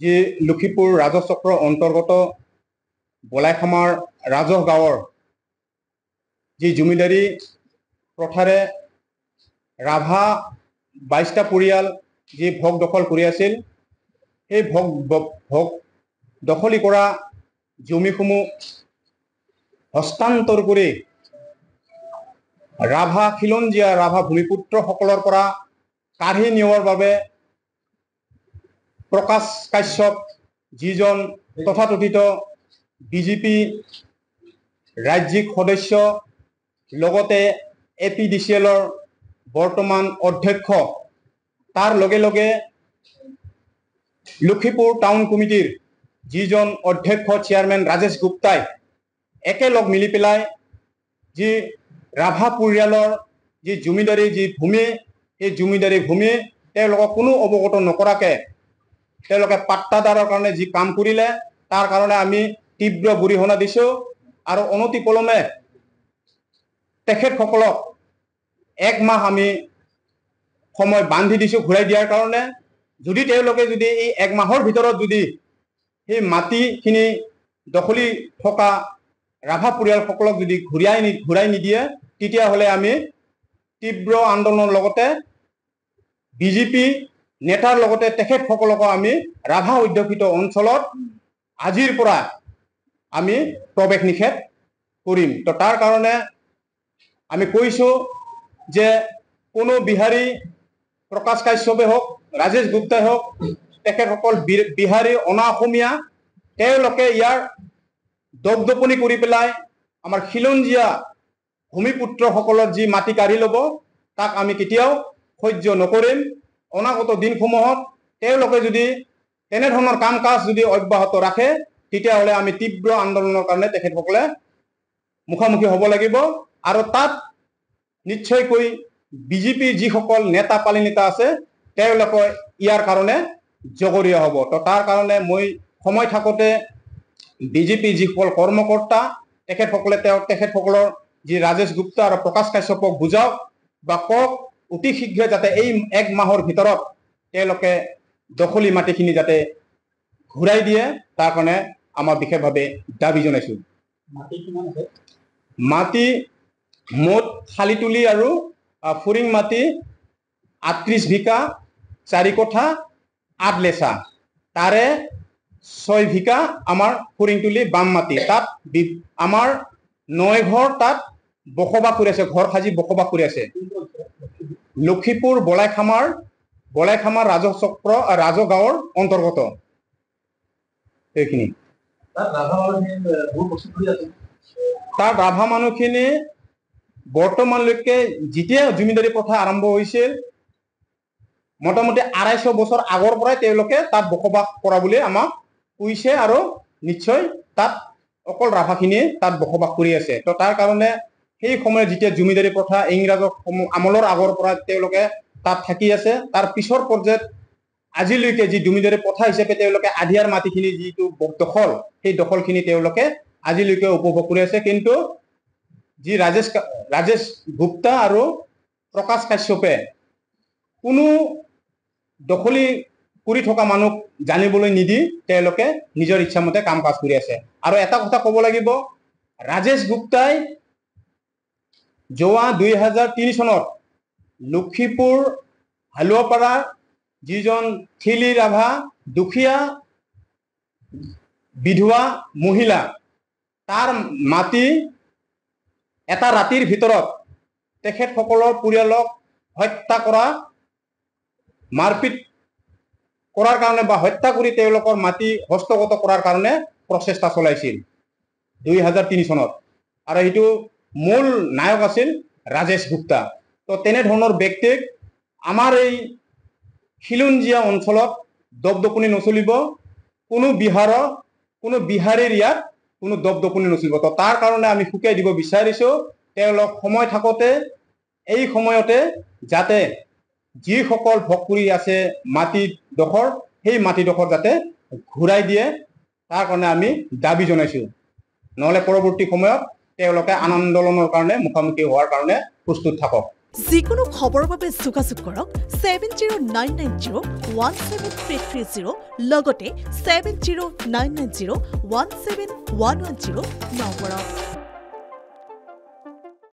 যি লক্ষীপুৰ ৰাজহ চক্ৰৰ অন্তৰ্গত বলাইখামাৰ ৰাজহ গাঁৱৰ যি জমিদাৰী প্ৰথাৰে ৰাভা 22টা পৰিয়াল যি ভোগ দখল কৰি আছিল, সেই ভোগ দখলি কৰা জমিসমূহ হস্তান্তৰ কৰি ৰাভা খিলঞ্জীয়া ৰাভা ভূমিপুত্ৰসকলৰ পৰা কাঢ়ি নিয়াৰ বাবে প্ৰকাশ কাশ্যপ যিজন তথাকথিত বিজেপি ৰাজ্যিক সদস্য লগতে APDCL-ৰ বৰ্তমান অধ্যক্ষ, তাৰ লগে লগে লক্ষীপুৰ টাউন কমিটিৰ যিজন অধ্যক্ষ চেয়াৰমেন ৰাজেশ গুপ্তাই একেলগ মিলি পেলাই যি ৰাভা পৰিয়ালৰ যি জমিদাৰী যি ভূমি, এই জমিদাৰী ভূমি তেওঁলোকক কোনো অৱগত নকৰাকে তেওঁলোকে পাট্টাদাৰৰ কাৰণে যি কাম কৰিলে, তাৰ কাৰণে আমি তীব্ৰ গৰিহণা দিছোঁ আৰু অনতিপলমে তেখেতসকলক 1 মাহ আমি সময় বান্ধি দিছোঁ ঘূৰাই দিয়াৰ কাৰণে। যদি তেওঁলোকে যদি এই 1 মাহৰ ভিতৰত যদি সেই মাটিখিনি দখলি থকা ৰাভা পৰিয়ালসকলক যদি ঘূৰাই নিদিয়ে, তেতিয়াহ'লে আমি তীব্ৰ আন্দোলনৰ লগতে বিজেপি নেতাৰ লগতে তেখেতসকলকো আমি ৰাভা অধ্যুষিত অঞ্চলত আজিৰ পৰা আমি প্ৰৱেশ নিষেধ কৰিম। তো তাৰ কাৰণে আমি কৈছোঁ যে কোনো বিহাৰী প্ৰকাশ কাশ্যপে হওক, ৰাজেশ গুপ্তাই হওক, তেখেতসকল বিহাৰী অনা অসমীয়া, তেওঁলোকে ইয়াৰ দপদপনি কৰি পেলাই আমাৰ খিলঞ্জীয়া ভূমিপুত্ৰসকলৰ যি মাটি কাঢ়ি ল'ব, তাক আমি কেতিয়াও সহ্য নকৰিম। অনাগত দিনসমূহত তেওঁলোকে যদি তেনেধৰণৰ কাম কাজ যদি অব্যাহত ৰাখে, তেতিয়াহ'লে আমি তীব্ৰ আন্দোলনৰ কাৰণে তেখেতসকলে মুখামুখি হ'ব লাগিব আৰু তাত নিশ্চয়কৈ বিজেপিৰ যিসকল নেতা পালি নেতা আছে তেওঁলোকে ইয়াৰ কাৰণে জগৰীয়া হ'ব। তো তাৰ কাৰণে মই সময় থাকোঁতে বিজেপিৰ যিসকল কৰ্মকৰ্তা তেখেতসকলৰ যি ৰাজেশ গুপ্তা আৰু প্ৰকাশ কাশ্যপক বুজাওক বা কওক অতি শীঘ্ৰে যাতে এই 1 মাহৰ ভিতৰত তেওঁলোকে দখলি মাটিখিনি যাতে ঘূৰাই দিয়ে, তাৰ কাৰণে আমাৰ বিশেষভাৱে দাবী জনাইছোঁ। মাটি মুঠ শালিতুলি আৰু ফুৰিং মাটি 38 বিঘা 4 কঠা 8 লেচা, তাৰে 6 বিঘা আমাৰ ফুৰিংতুলি বাম মাটি। তাত আমাৰ 9 ঘৰ তাত বসবাস কৰি আছে, ঘৰ সাজি বসবাস কৰি আছে। লক্ষীপুৰ বলাইখামাৰ ৰাজহ চক্ৰ ৰাজহ গাঁৱৰ অন্তৰ্গত এইখিনি। তাত ৰাভা মানুহখিনি বৰ্তমানলৈকে যেতিয়া জমিদাৰী প্ৰথা আৰম্ভ হৈছিল, মোটামুটি 250 বছৰ আগৰ পৰাই তেওঁলোকে তাত বসবাস কৰা বুলি আমাক কৈছে আৰু নিশ্চয় তাত অকল ৰাভাখিনিয়ে তাত বসবাস কৰি আছে। তো তাৰ কাৰণে সেই সময়ত যেতিয়া জমিদাৰী প্ৰথা ইংৰাজৰ আমলৰ আগৰ পৰা তেওঁলোকে তাত থাকি আছে, তাৰ পিছৰ পৰ্যায়ত আজিলৈকে যি জমিদাৰী প্ৰথা হিচাপে তেওঁলোকে আধিয়াৰ মাটিখিনি যিটো দখল, সেই দখলখিনি তেওঁলোকে আজিলৈকে উপভোগ কৰি আছে। কিন্তু যি ৰাজেশ গুপ্তা আৰু প্ৰকাশ কাশ্যপে কোনো দখলি কৰি থকা মানুহ জানিবলৈ নিদি তেওঁলোকে নিজৰ ইচ্ছামতে কাম কাজ কৰি আছে। আৰু এটা কথা ক'ব লাগিব, ৰাজেশ গুপ্তাই যোৱা 2003 চনত লক্ষীপুৰ হালুৱাপাৰা যিজন থেলি ৰাভা দুখীয়া বিধৱা মহিলা, তাৰ মাটি এটা ৰাতিৰ ভিতৰত তেখেতসকলৰ পৰিয়ালক হত্যা কৰা, মাৰপিট কৰাৰ কাৰণে বা হত্যা কৰি তেওঁলোকৰ মাটি হস্তগত কৰাৰ কাৰণে প্ৰচেষ্টা চলাইছিল 2003 চনত। আৰু এইটো মূল নায়ক আছিল ৰাজেশ গুপ্তা। তো তেনেধৰণৰ ব্যক্তিক আমাৰ এই খিলঞ্জীয়া অঞ্চলত দপদপনি নচলিব, কোনো বিহাৰীৰ ইয়াত কোনো দপদপনি নচলিব। তো তাৰ কাৰণে আমি শুকাই দিব বিচাৰিছোঁ, তেওঁলোক সময় থাকোঁতে এই সময়তে যাতে যিসকল ভোগ কৰি আছে মাটিডোখৰ, সেই মাটিডোখৰ যাতে ঘূৰাই দিয়ে, তাৰ কাৰণে আমি দাবী জনাইছোঁ। নহ'লে পৰৱৰ্তী সময়ত তেওঁলোকে আন্দোলনৰ কাৰণে মুখামুখি হোৱাৰ কাৰণে প্ৰস্তুত থাকক। যিকোনো খবৰৰ বাবে যোগাযোগ কৰক 7099017330 লগতে 7099017110 নম্বৰত।